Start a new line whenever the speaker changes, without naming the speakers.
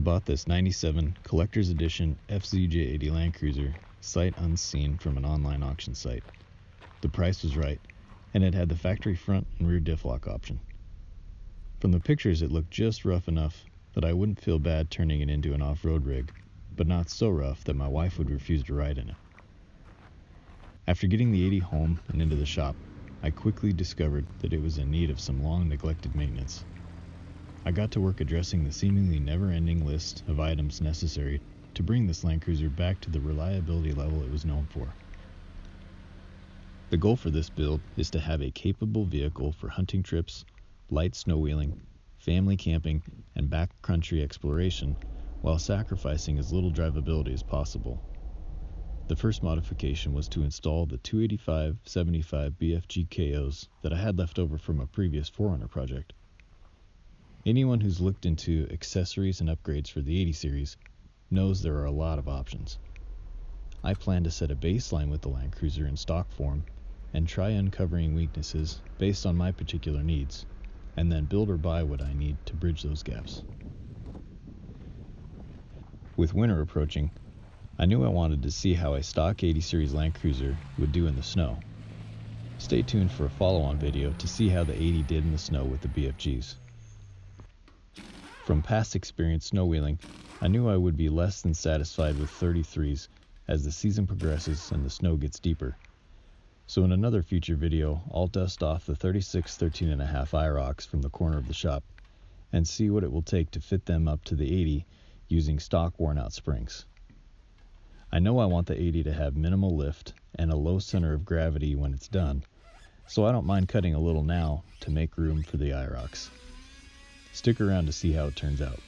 bought this 97 Collector's Edition FZJ80 Land Cruiser sight unseen from an online auction site. The price was right, and it had the factory front and rear diff lock option. From the pictures it looked just rough enough that I wouldn't feel bad turning it into an off-road rig, but not so rough that my wife would refuse to ride in it. After getting the 80 home and into the shop, I quickly discovered that it was in need of some long-neglected maintenance. I got to work addressing the seemingly never-ending list of items necessary to bring this Land Cruiser back to the reliability level it was known for. The goal for this build is to have a capable vehicle for hunting trips, light snow wheeling, family camping, and backcountry exploration, while sacrificing as little drivability as possible. The first modification was to install the 285/75 BFG KOs that I had left over from a previous 4Runner project. Anyone who's looked into accessories and upgrades for the 80 series knows there are a lot of options. I plan to set a baseline with the Land Cruiser in stock form and try uncovering weaknesses based on my particular needs, and then build or buy what I need to bridge those gaps. With winter approaching, I knew I wanted to see how a stock 80 series Land Cruiser would do in the snow. Stay tuned for a follow-on video to see how the 80 did in the snow with the BFGs. From past experience snow wheeling, I knew I would be less than satisfied with 33s as the season progresses and the snow gets deeper. So in another future video, I'll dust off the 36 13.5 IROCs from the corner of the shop and see what it will take to fit them up to the 80 using stock worn-out springs. I know I want the 80 to have minimal lift and a low center of gravity when it's done, so I don't mind cutting a little now to make room for the IROCs. Stick around to see how it turns out.